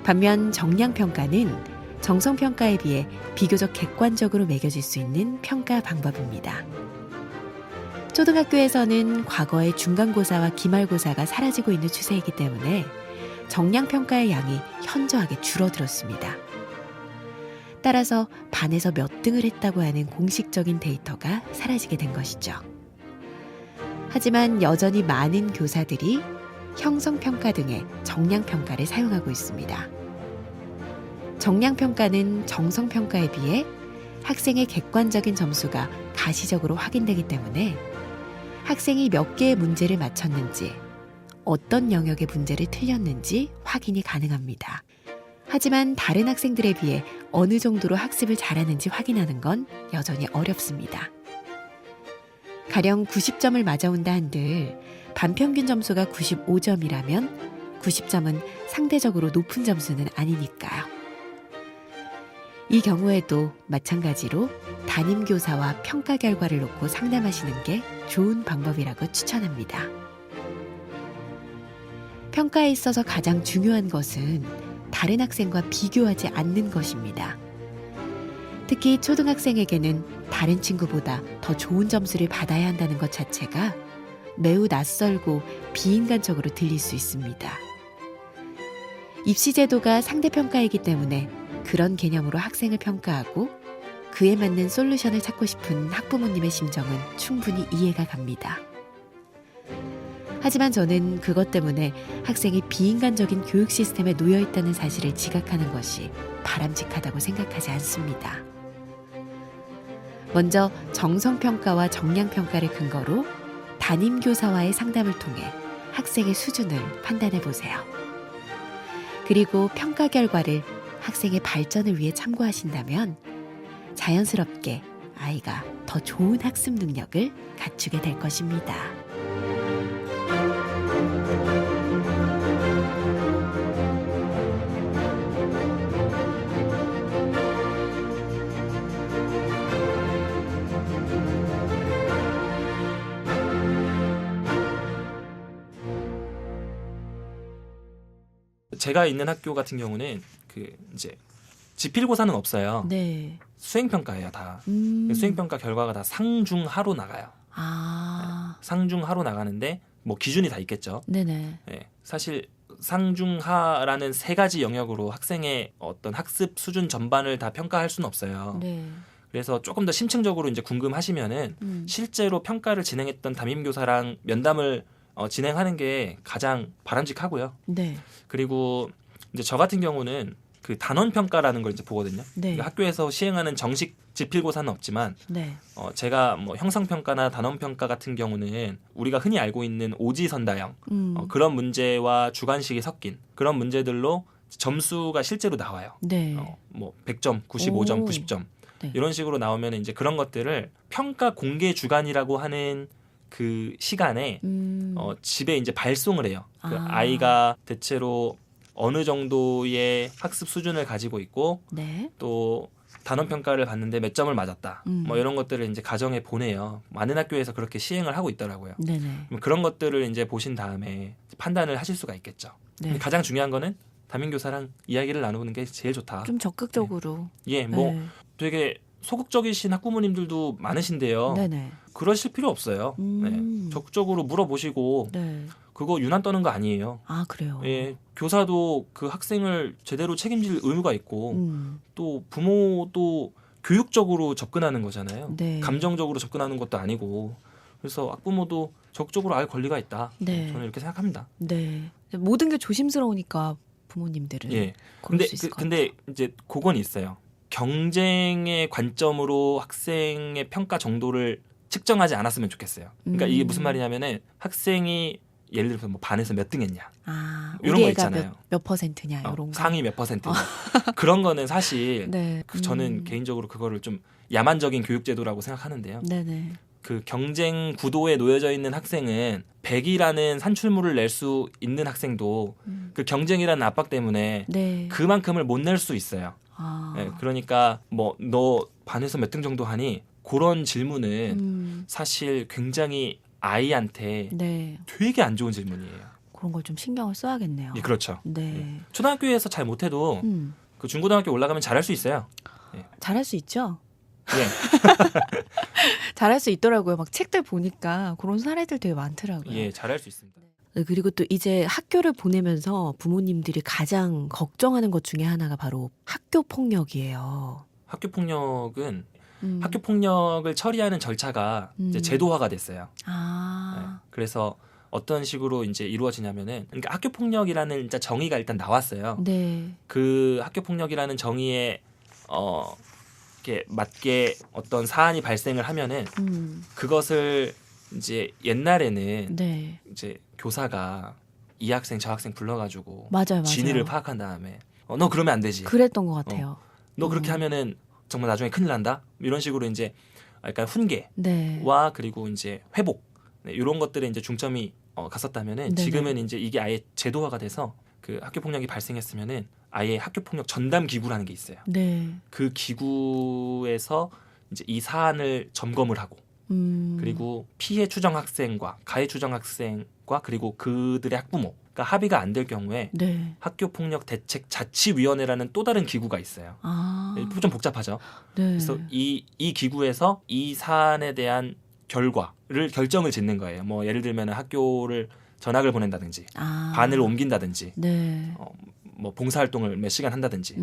반면 정량평가는 정성평가에 비해 비교적 객관적으로 매겨질 수 있는 평가 방법입니다. 초등학교에서는 과거의 중간고사와 기말고사가 사라지고 있는 추세이기 때문에 정량평가의 양이 현저하게 줄어들었습니다. 따라서 반에서 몇 등을 했다고 하는 공식적인 데이터가 사라지게 된 것이죠. 하지만 여전히 많은 교사들이 형성평가 등의 정량평가를 사용하고 있습니다. 정량평가는 정성평가에 비해 학생의 객관적인 점수가 가시적으로 확인되기 때문에 학생이 몇 개의 문제를 맞췄는지, 어떤 영역의 문제를 틀렸는지 확인이 가능합니다. 하지만 다른 학생들에 비해 어느 정도로 학습을 잘하는지 확인하는 건 여전히 어렵습니다. 가령 90점을 맞아온다 한들 반평균 점수가 95점이라면 90점은 상대적으로 높은 점수는 아니니까요. 이 경우에도 마찬가지로 담임교사와 평가 결과를 놓고 상담하시는 게 좋은 방법이라고 추천합니다. 평가에 있어서 가장 중요한 것은 다른 학생과 비교하지 않는 것입니다. 특히 초등학생에게는 다른 친구보다 더 좋은 점수를 받아야 한다는 것 자체가 매우 낯설고 비인간적으로 들릴 수 있습니다. 입시제도가 상대평가이기 때문에 그런 개념으로 학생을 평가하고 그에 맞는 솔루션을 찾고 싶은 학부모님의 심정은 충분히 이해가 갑니다. 하지만 저는 그것 때문에 학생이 비인간적인 교육 시스템에 놓여 있다는 사실을 지각하는 것이 바람직하다고 생각하지 않습니다. 먼저 정성평가와 정량평가를 근거로 담임교사와의 상담을 통해 학생의 수준을 판단해 보세요. 그리고 평가 결과를 학생의 발전을 위해 참고하신다면 자연스럽게 아이가 더 좋은 학습 능력을 갖추게 될 것입니다. 제가 있는 학교 같은 경우는 그 이제 지필고사는 없어요. 네. 수행평가예요, 다. 음. 수행평가 결과가 다 상중하로 나가요. 아. 상중하로 나가는데 뭐 기준이 다 있겠죠. 네네. 예, 사실 상중하라는 세 가지 영역으로 학생의 어떤 학습 수준 전반을 다 평가할 수는 없어요. 네. 그래서 조금 더 심층적으로 이제 궁금하시면은 실제로 평가를 진행했던 담임교사랑 면담을 진행하는 게 가장 바람직하고요. 네. 그리고 이제 저 같은 경우는 그 단원 평가라는 걸 이제 보거든요. 네. 그 학교에서 시행하는 정식 지필고사는 없지만 네. 제가 뭐 형성평가나 단원평가 같은 경우는 우리가 흔히 알고 있는 오지선다형 그런 문제와 주관식이 섞인 그런 문제들로 점수가 실제로 나와요. 네. 뭐 100점, 95점, 오. 90점 네. 이런 식으로 나오면 이제 그런 것들을 평가 공개 주간이라고 하는 그 시간에 집에 이제 발송을 해요. 그 아. 아이가 대체로 어느 정도의 학습 수준을 가지고 있고 네. 또 단원 평가를 봤는데 몇 점을 맞았다. 뭐 이런 것들을 이제 가정에 보내요. 많은 학교에서 그렇게 시행을 하고 있더라고요. 네네. 그럼 그런 것들을 이제 보신 다음에 판단을 하실 수가 있겠죠. 네. 근데 가장 중요한 거는 담임교사랑 이야기를 나누는 게 제일 좋다. 좀 적극적으로. 예, 뭐 네. 되게 소극적이신 학부모님들도 많으신데요. 네네. 그러실 필요 없어요. 네. 적극적으로 물어보시고 네. 그거 유난 떠는 거 아니에요. 아 그래요. 예, 교사도 그 학생을 제대로 책임질 의무가 있고 음. 또 부모도 교육적으로 접근하는 거잖아요. 네. 감정적으로 접근하는 것도 아니고 그래서 학부모도 적극적으로 알 권리가 있다. 네. 저는 이렇게 생각합니다. 네. 모든 게 조심스러우니까 부모님들은. 예. 그럴 근데 수 있을 것 근데 이제 그건 있어요. 경쟁의 관점으로 학생의 평가 정도를 측정하지 않았으면 좋겠어요. 그러니까 이게 무슨 말이냐면은 학생이 예를 들어서 뭐 반에서 몇 등 했냐. 아, 이런 우리 거 애가 있잖아요. 몇 퍼센트냐 이런 거. 상위 몇 퍼센트냐. 그런 거는 사실 네. 저는 개인적으로 그거를 좀 야만적인 교육제도라고 생각하는데요. 네네. 그 경쟁 구도에 놓여져 있는 학생은 100이라는 산출물을 낼 수 있는 학생도 그 경쟁이라는 압박 때문에 네. 그만큼을 못 낼 수 있어요. 아. 네, 그러니까 뭐 너 반에서 몇 등 정도 하니? 그런 질문은 사실 굉장히 아이한테 네. 되게 안 좋은 질문이에요. 그런 걸 좀 신경을 써야겠네요. 예, 그렇죠. 네. 초등학교에서 잘 못해도 그 중고등학교 올라가면 잘할 수 있어요. 잘할 수 있죠. 예. 잘할 수 있더라고요. 막 책들 보니까 그런 사례들 되게 많더라고요. 예, 잘할 수 있습니다. 네, 그리고 또 이제 학교를 보내면서 부모님들이 가장 걱정하는 것 중에 하나가 바로 학교 폭력이에요. 학교 폭력은 학교 폭력을 처리하는 절차가 이제 제도화가 됐어요. 아. 네, 그래서 어떤 식으로 이제 이루어지냐면은 그러니까 학교 폭력이라는 진짜 정의가 일단 나왔어요. 네. 그 학교 폭력이라는 정의에 이렇게 맞게 어떤 사안이 발생을 하면은 그것을 이제 옛날에는 네. 이제 교사가 이 학생 저 학생 불러가지고 맞아요. 진위를 파악한 다음에 너 그러면 안 되지. 그랬던 것 같아요. 너 그렇게 하면은 정말 나중에 큰일 난다. 이런 식으로 이제 약간 훈계와 네. 그리고 이제 회복 이런 것들에 이제 중점이 갔었다면은 네네. 지금은 이제 이게 아예 제도화가 돼서 그 학교 폭력이 발생했으면은 아예 학교 폭력 전담 기구라는 게 있어요. 네. 그 기구에서 이제 이 사안을 점검을 하고 그리고 피해 추정 학생과 가해 추정 학생과 그리고 그들의 학부모가 합의가 안 될 경우에 네. 학교 폭력 대책 자치위원회라는 또 다른 기구가 있어요. 아. 좀 복잡하죠. 네. 그래서 이 기구에서 이 사안에 대한 결과를 결정을 짓는 거예요. 뭐 예를 들면 학교를 전학을 보낸다든지 아. 반을 옮긴다든지 네. 뭐 봉사활동을 몇 시간 한다든지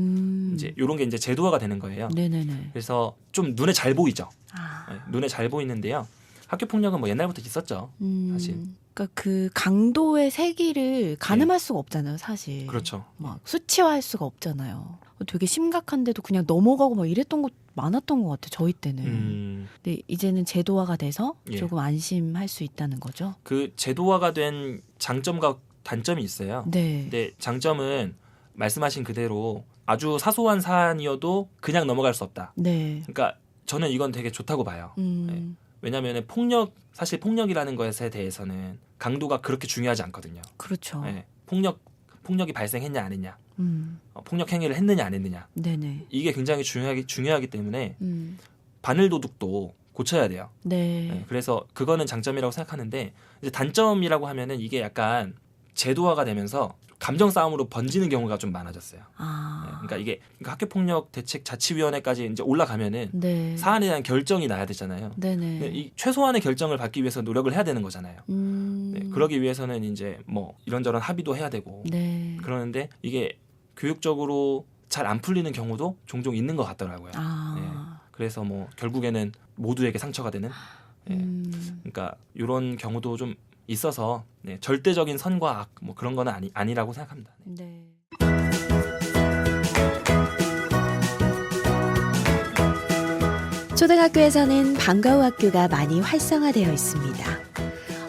이제 이런 게 이제 제도화가 되는 거예요. 네네네. 그래서 좀 눈에 잘 보이죠. 아. 네, 눈에 잘 보이는데요. 학교 폭력은 뭐 옛날부터 있었죠. 사실. 그러니까 그 강도의 세기를 가늠할 수가 없잖아요, 사실. 그렇죠. 막 수치화할 수가 없잖아요. 되게 심각한데도 그냥 넘어가고 막 이랬던 것 많았던 것 같아요. 저희 때는. 근데 이제는 제도화가 돼서 예. 조금 안심할 수 있다는 거죠. 그 제도화가 된 장점과 단점이 있어요. 네. 근데 장점은 말씀하신 그대로 아주 사소한 사안이어도 그냥 넘어갈 수 없다. 네. 그러니까 저는 이건 되게 좋다고 봐요. 네. 왜냐하면 사실 폭력이라는 것에 대해서는 강도가 그렇게 중요하지 않거든요. 그렇죠. 네. 폭력이 발생했냐 안 했냐, 폭력 행위를 했느냐 안 했느냐, 네네. 이게 굉장히 중요하기 때문에 바늘 도둑도 고쳐야 돼요. 네. 네. 그래서 그거는 장점이라고 생각하는데 이제 단점이라고 하면은 이게 약간 제도화가 되면서 감정 싸움으로 번지는 경우가 좀 많아졌어요. 네. 그러니까 이게 학교 폭력 대책 자치위원회까지 이제 올라가면은 네. 사안에 대한 결정이 나야 되잖아요. 네네. 이 최소한의 결정을 받기 위해서 노력을 해야 되는 거잖아요. 네, 그러기 위해서는 이제 뭐 이런저런 합의도 해야 되고 네. 그러는데 이게 교육적으로 잘 안 풀리는 경우도 종종 있는 것 같더라고요. 네, 그래서 뭐 결국에는 모두에게 상처가 되는. 네, 그러니까 이런 경우도 좀 있어서 네, 절대적인 선과 악 뭐 그런 거는 아니라고 생각합니다. 네. 초등학교에서는 방과 후 학교가 많이 활성화되어 있습니다.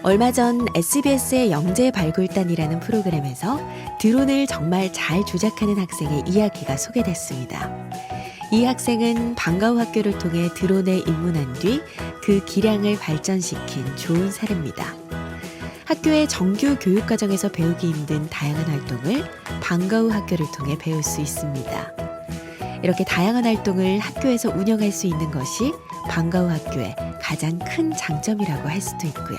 얼마 전 SBS의 영재 발굴단이라는 프로그램에서 드론을 정말 잘 조작하는 학생의 이야기가 소개됐습니다. 이 학생은 방과 후 학교를 통해 드론에 입문한 뒤 그 기량을 발전시킨 좋은 사례입니다. 학교의 정규 교육과정에서 배우기 힘든 다양한 활동을 방과 후 학교를 통해 배울 수 있습니다. 이렇게 다양한 활동을 학교에서 운영할 수 있는 것이 방과 후 학교의 가장 큰 장점이라고 할 수도 있고요.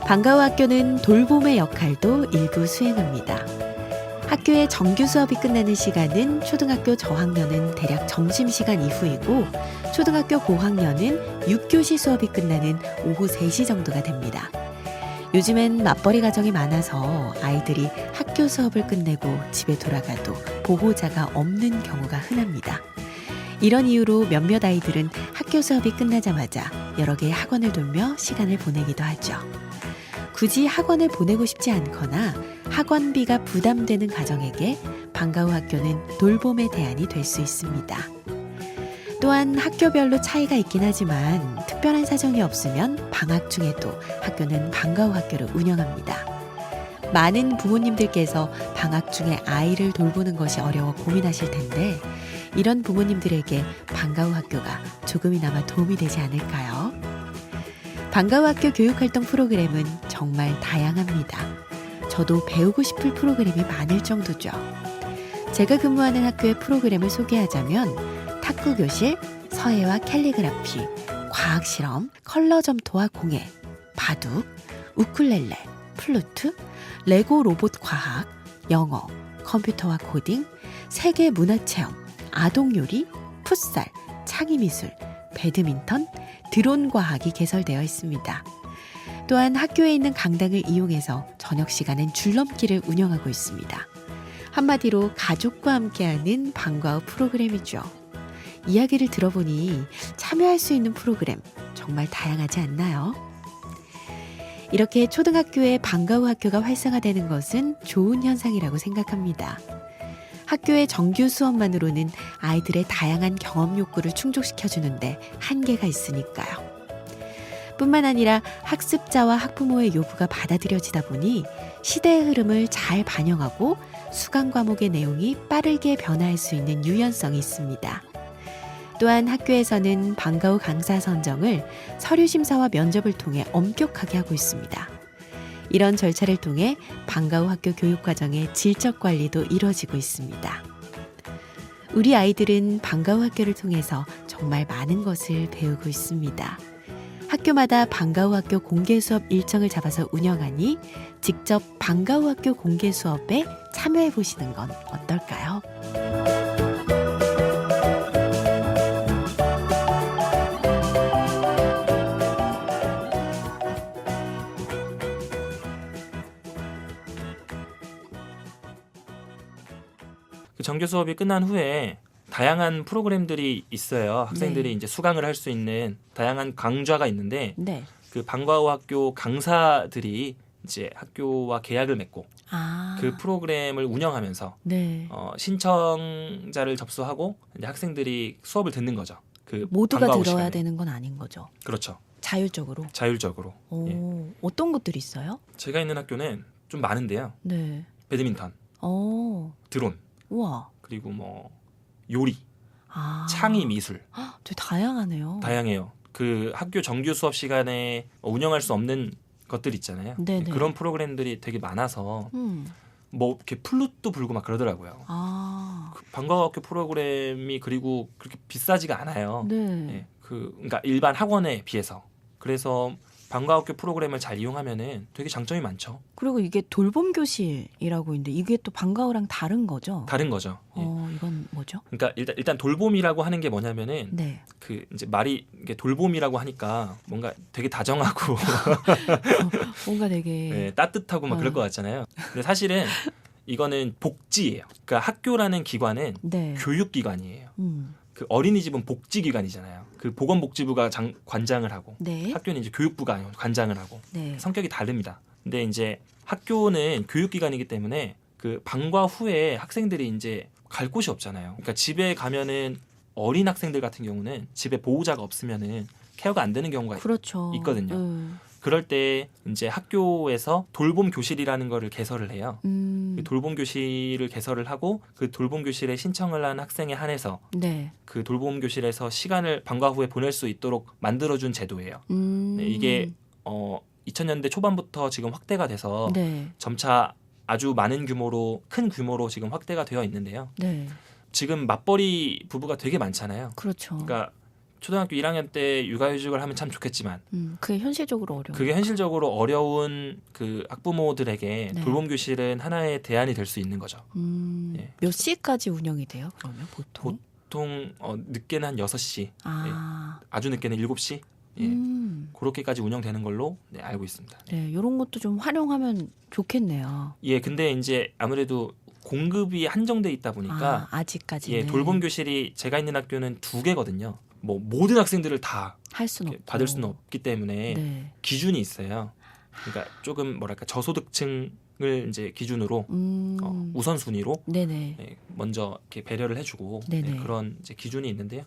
방과 후 학교는 돌봄의 역할도 일부 수행합니다. 학교의 정규 수업이 끝나는 시간은 초등학교 저학년은 대략 점심시간 이후이고 초등학교 고학년은 6교시 수업이 끝나는 오후 3시 정도가 됩니다. 요즘엔 맞벌이 가정이 많아서 아이들이 학교 수업을 끝내고 집에 돌아가도 보호자가 없는 경우가 흔합니다. 이런 이유로 몇몇 아이들은 학교 수업이 끝나자마자 여러 개의 학원을 돌며 시간을 보내기도 하죠. 굳이 학원을 보내고 싶지 않거나 학원비가 부담되는 가정에게 방과 후 학교는 돌봄의 대안이 될 수 있습니다. 또한 학교별로 차이가 있긴 하지만 특별한 사정이 없으면 방학 중에도 학교는 방과 후 학교를 운영합니다. 많은 부모님들께서 방학 중에 아이를 돌보는 것이 어려워 고민하실 텐데 이런 부모님들에게 방과 후 학교가 조금이나마 도움이 되지 않을까요? 방과 후 학교 교육활동 프로그램은 정말 다양합니다. 저도 배우고 싶을 프로그램이 많을 정도죠. 제가 근무하는 학교의 프로그램을 소개하자면 탁구교실, 서예와 캘리그라피, 과학실험, 컬러 점토와 공예, 바둑, 우쿨렐레, 플루트, 레고 로봇 과학, 영어, 컴퓨터와 코딩, 세계 문화체험, 아동요리, 풋살, 창의미술, 배드민턴, 드론 과학이 개설되어 있습니다. 또한 학교에 있는 강당을 이용해서 저녁 시간엔 줄넘기를 운영하고 있습니다. 한마디로 가족과 함께하는 방과 후 프로그램이죠. 이야기를 들어보니 참여할 수 있는 프로그램 정말 다양하지 않나요? 이렇게 초등학교의 방과 후 학교가 활성화되는 것은 좋은 현상이라고 생각합니다. 학교의 정규 수업만으로는 아이들의 다양한 경험 욕구를 충족시켜주는데 한계가 있으니까요. 뿐만 아니라 학습자와 학부모의 요구가 받아들여지다 보니 시대의 흐름을 잘 반영하고 수강 과목의 내용이 빠르게 변화할 수 있는 유연성이 있습니다. 또한 학교에서는 방과 후 강사 선정을 서류 심사와 면접을 통해 엄격하게 하고 있습니다. 이런 절차를 통해 방과 후 학교 교육 과정의 질적 관리도 이루어지고 있습니다. 우리 아이들은 방과 후 학교를 통해서 정말 많은 것을 배우고 있습니다. 학교마다 방과 후 학교 공개 수업 일정을 잡아서 운영하니 직접 방과 후 학교 공개 수업에 참여해 보시는 건 어떨까요? 그 정규 수업이 끝난 후에 다양한 프로그램들이 있어요. 학생들이 네. 이제 수강을 할 수 있는 다양한 강좌가 있는데 네. 그 방과 후 학교 강사들이 이제 학교와 계약을 맺고 아. 그 프로그램을 운영하면서 네. 신청자를 접수하고 이제 학생들이 수업을 듣는 거죠. 그 모두가 방과후 들어야 시간에. 되는 건 아닌 거죠. 그렇죠. 자율적으로. 자율적으로. 오, 예. 어떤 것들이 있어요? 제가 있는 학교는 좀 많은데요. 네. 배드민턴, 오, 드론, 우와. 그리고 뭐 요리, 아. 창의 미술 되게 다양하네요. 다양해요. 그 학교 정규 수업 시간에 운영할 수 없는 것들 있잖아요. 네네. 그런 프로그램들이 되게 많아서 음. 뭐 이렇게 플룻도 불고 막 그러더라고요. 아. 그 방과학교 프로그램이 그리고 그렇게 비싸지가 않아요. 네. 예, 그러니까 일반 학원에 비해서. 그래서 방과학교 프로그램을 잘 이용하면은 되게 장점이 많죠. 그리고 이게 돌봄 교실이라고 있는데 이게 또 방과후랑 다른 거죠? 다른 거죠. 예. 이건 뭐죠? 그러니까 일단 돌봄이라고 하는 게 뭐냐면은 네. 그 이제 말이 이게 돌봄이라고 하니까 뭔가 되게 다정하고 뭔가 되게 예, 따뜻하고 막 그럴 것 같잖아요. 근데 사실은 이거는 복지예요. 그러니까 학교라는 기관은 네. 교육기관이에요. 음. 그 어린이집은 복지기관이잖아요. 그 보건복지부가 관장을 하고 네. 학교는 이제 교육부가 관장을 하고 네. 성격이 다릅니다. 근데 이제 학교는 교육기관이기 때문에 그 방과 후에 학생들이 이제 갈 곳이 없잖아요. 그러니까 집에 가면은 어린 학생들 같은 경우는 집에 보호자가 없으면은 케어가 안 되는 경우가 그렇죠. 있거든요. 그럴 때 이제 학교에서 돌봄 교실이라는 거를 개설을 해요. 그 돌봄 교실을 개설을 하고 그 돌봄 교실에 신청을 한 학생에 한해서 네. 그 돌봄 교실에서 시간을 방과 후에 보낼 수 있도록 만들어준 제도예요. 네, 이게 2000년대 초반부터 지금 확대가 돼서 네. 점차 아주 많은 규모로 큰 규모로 지금 확대가 되어 있는데요. 네. 지금 맞벌이 부부가 되게 많잖아요. 그렇죠. 그러니까 초등학교 1학년 때 육아휴직을 하면 참 좋겠지만 그게 현실적으로 어려워요. 그게 현실적으로 어려운 그 학부모들에게 네. 돌봄 교실은 하나의 대안이 될 수 있는 거죠. 예. 몇 시까지 운영이 돼요? 그러면 보통? 보통 늦게는 한 6시, 아. 아주 늦게는 7시 예. 그렇게까지 운영되는 걸로 네, 알고 있습니다. 네, 이런 것도 좀 활용하면 좋겠네요. 예, 근데 이제 아무래도 공급이 한정돼 있다 보니까 아직까지는 예, 돌봄 교실이 제가 있는 학교는 2개거든요. 뭐 모든 학생들을 다 할 수는 없고 받을 수는 없기 때문에 네. 기준이 있어요. 그러니까 조금 뭐랄까 저소득층을 이제 기준으로 우선순위로 네네. 예, 먼저 이렇게 배려를 해주고 네네. 예, 그런 이제 기준이 있는데요.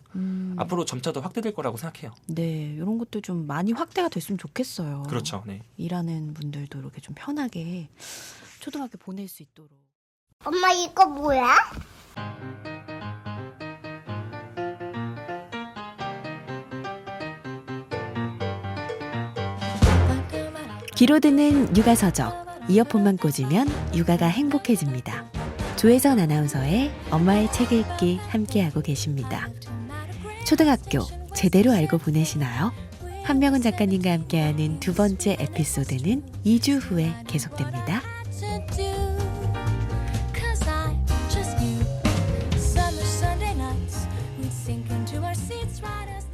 앞으로 점차 더 확대될 거라고 생각해요. 네, 이런 것도 좀 많이 확대가 됐으면 좋겠어요. 그렇죠. 네. 일하는 분들도 이렇게 좀 편하게 초등학교 보낼 수 있도록. 엄마 이거 뭐야? 귀로 듣는 육아서적. 이어폰만 꽂으면 육아가 행복해집니다. 조혜선 아나운서의 엄마의 책 읽기 함께하고 계십니다. 초등학교 제대로 알고 보내시나요? 한명은 작가님과 함께하는 두 번째 에피소드는 2주 후에 계속됩니다. Summer Sunday nights, we'd sink into our seats right as